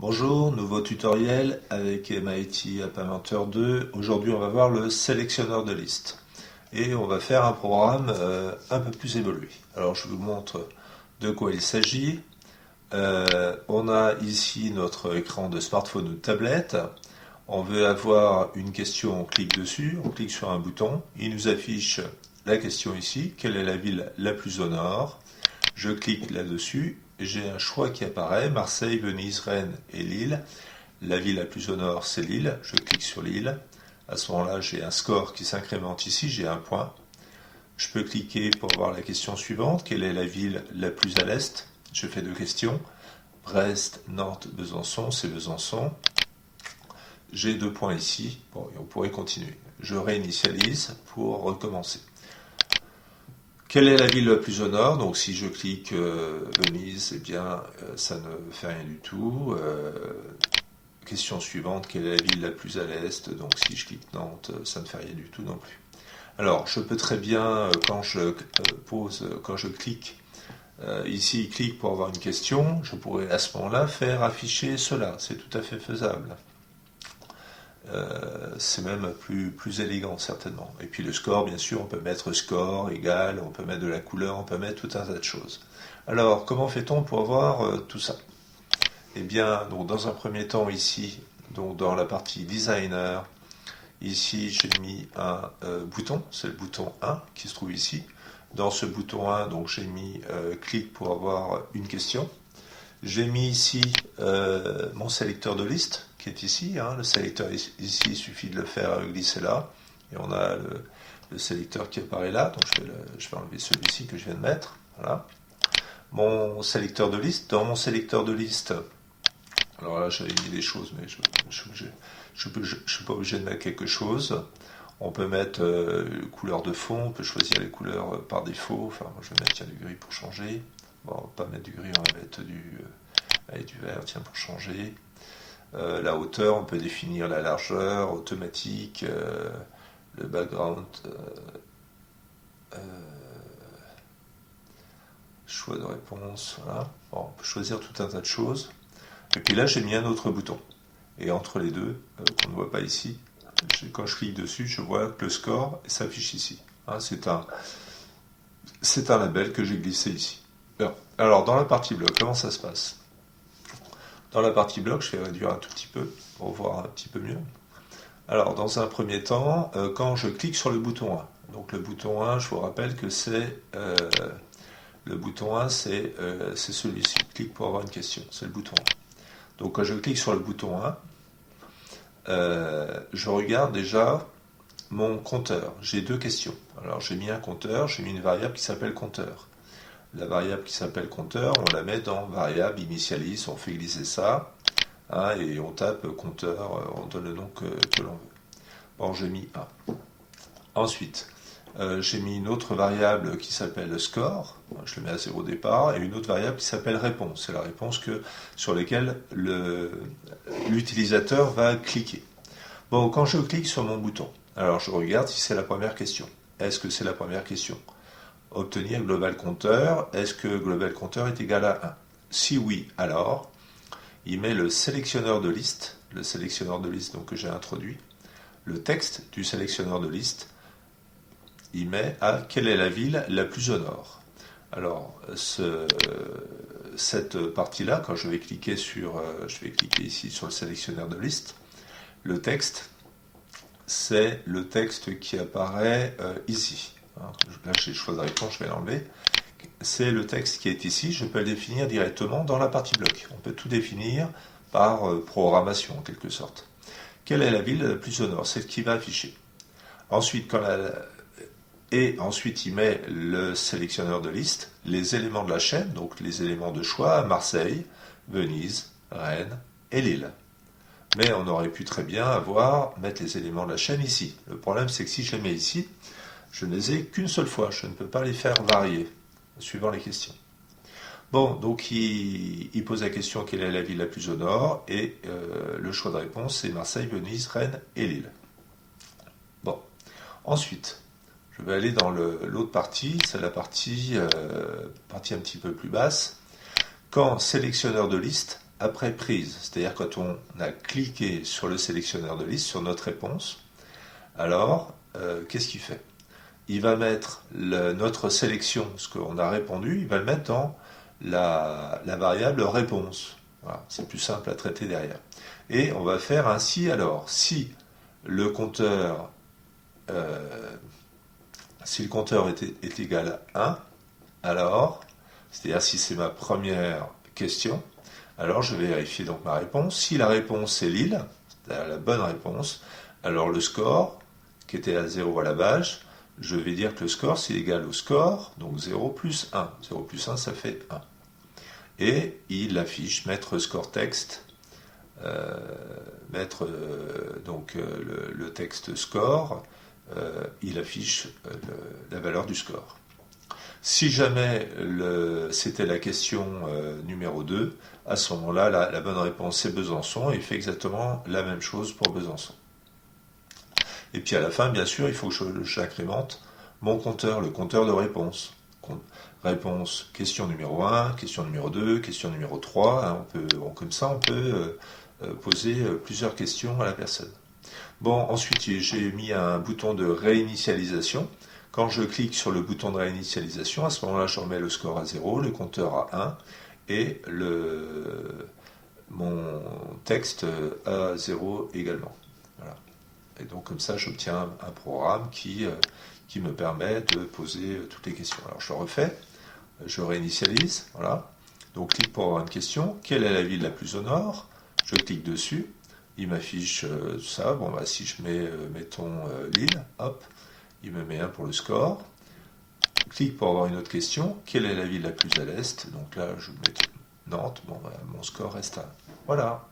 Bonjour, nouveau tutoriel avec MIT App Inventor 2. Aujourd'hui, on va voir le sélectionneur de liste. Et on va faire un programme un peu plus évolué. Alors, je vous montre de quoi il s'agit. On a ici notre écran de smartphone ou de tablette. On veut avoir une question, on clique dessus, on clique sur un bouton. Il nous affiche la question ici. Quelle est la ville la plus au nord? Je clique là-dessus. J'ai un choix qui apparaît, Marseille, Venise, Rennes et Lille. La ville la plus au nord, c'est Lille. Je clique sur Lille. À ce moment-là, j'ai un score qui s'incrémente ici, j'ai un point. Je peux cliquer pour voir la question suivante. Quelle est la ville la plus à l'est? Je fais deux questions. Brest, Nantes, Besançon, c'est Besançon. J'ai deux points ici. Bon, et on pourrait continuer. Je réinitialise pour recommencer. Quelle est la ville la plus au nord? Donc si je clique Venise, eh bien ça ne fait rien du tout. Question suivante, quelle est la ville la plus à l'est? Donc si je clique Nantes, ça ne fait rien du tout non plus. Alors je peux très bien, quand je clique ici, clique pour avoir une question, je pourrais à ce moment-là faire afficher cela. C'est tout à fait faisable. C'est même plus élégant certainement. Et puis le score, bien sûr, on peut mettre score, égal, on peut mettre de la couleur, on peut mettre tout un tas de choses. Alors, comment fait-on pour avoir tout ça? Eh bien, donc, dans un premier temps ici, donc, dans la partie designer, ici j'ai mis un bouton, c'est le bouton 1 qui se trouve ici. Dans ce bouton 1, donc, j'ai mis clic pour avoir une question. J'ai mis ici mon sélecteur de liste qui est ici. Le sélecteur ici, il suffit de le faire glisser là. Et on a le sélecteur qui apparaît là. Donc je vais enlever celui-ci que je viens de mettre. Voilà. Mon sélecteur de liste. Dans mon sélecteur de liste, alors là j'avais mis des choses, mais je ne suis pas obligé de mettre quelque chose. On peut mettre couleur de fond, on peut choisir les couleurs par défaut. Enfin, moi je vais mettre du gris pour changer. Bon, on va pas mettre du gris, on va mettre du vert, tiens, pour changer. La hauteur, on peut définir la largeur, automatique, le background, choix de réponse, voilà. Bon, on peut choisir tout un tas de choses. Et puis là, j'ai mis un autre bouton. Et entre les deux, qu'on ne voit pas ici, quand je clique dessus, je vois que le score s'affiche ici. C'est un label que j'ai glissé ici. Alors, dans la partie bloc, comment ça se passe? Dans la partie bloc, je vais réduire un tout petit peu pour voir un petit peu mieux. Alors, dans un premier temps, quand je clique sur le bouton 1, donc le bouton 1, je vous rappelle que c'est le bouton 1, c'est celui-ci. Clique pour avoir une question, c'est le bouton 1. Donc, quand je clique sur le bouton 1, je regarde déjà mon compteur. J'ai deux questions. Alors, j'ai mis un compteur, j'ai mis une variable qui s'appelle compteur. La variable qui s'appelle compteur, on la met dans variable initialise, on fait glisser ça, et on tape compteur, on donne le nom que l'on veut. Bon, j'ai mis 1. Ensuite, j'ai mis une autre variable qui s'appelle score, je le mets à 0 au départ, et une autre variable qui s'appelle réponse. C'est la réponse sur laquelle l'utilisateur va cliquer. Bon, quand je clique sur mon bouton, alors je regarde si c'est la première question. Est-ce que c'est la première question? Obtenir global compteur, est-ce que global compteur est égal à 1? Si oui, alors, il met le sélectionneur de liste donc, que j'ai introduit, le texte du sélectionneur de liste, il met à quelle est la ville la plus au nord. Alors, cette partie-là, quand je vais cliquer ici sur le sélectionneur de liste, le texte, c'est le texte qui apparaît ici. Là, j'ai le choix de réponse, je vais l'enlever. C'est le texte qui est ici, je peux le définir directement dans la partie bloc. On peut tout définir par programmation, en quelque sorte. Quelle est la ville la plus au nord? Celle qui va afficher. Ensuite, ensuite, il met le sélectionneur de liste, les éléments de la chaîne, donc les éléments de choix, Marseille, Venise, Rennes et Lille. Mais on aurait pu très bien mettre les éléments de la chaîne ici. Le problème, c'est que si je les mets ici, je ne les ai qu'une seule fois. Je ne peux pas les faire varier, suivant les questions. Bon, donc il pose la question quelle est la ville la plus au nord, et le choix de réponse, c'est Marseille, Venise, Rennes et Lille. Bon, ensuite, je vais aller dans l'autre partie, c'est la partie un petit peu plus basse. Quand sélectionneur de liste après prise, c'est-à-dire quand on a cliqué sur le sélectionneur de liste, sur notre réponse, alors qu'est-ce qu'il fait? Il va mettre notre sélection, ce qu'on a répondu, il va le mettre dans la variable réponse. Voilà, c'est plus simple à traiter derrière. Et on va faire un si alors. Le compteur, si le compteur est égal à 1, alors, c'est-à-dire si c'est ma première question, alors je vais vérifier donc ma réponse. Si la réponse est Lille, c'est-à-dire la bonne réponse, alors le score, qui était à 0 à la base, je vais dire que le score c'est égal au score, donc 0 plus 1. 0 plus 1, ça fait 1. Et il affiche mettre score texte, le texte score, il affiche la valeur du score. Si jamais c'était la question numéro 2, à ce moment-là, la bonne réponse c'est Besançon, et il fait exactement la même chose pour Besançon. Et puis à la fin, bien sûr, il faut que j'incrémente mon compteur, le compteur de réponse. Réponse, question numéro 1, question numéro 2, question numéro 3. Hein, comme ça, on peut poser plusieurs questions à la personne. Bon, ensuite, j'ai mis un bouton de réinitialisation. Quand je clique sur le bouton de réinitialisation, à ce moment-là, je remets le score à 0, le compteur à 1 et mon texte à 0 également. Voilà. Et donc comme ça, j'obtiens un programme qui me permet de poser toutes les questions. Alors je refais, je réinitialise, voilà. Donc clique pour avoir une question. Quelle est la ville la plus au nord? Je clique dessus, il m'affiche ça. Bon, bah, si je mets, mettons, Lille, hop, il me met 1 pour le score. Clique pour avoir une autre question. Quelle est la ville la plus à l'est? Donc là, je mets Nantes. Bon, bah, mon score reste à 1. Voilà.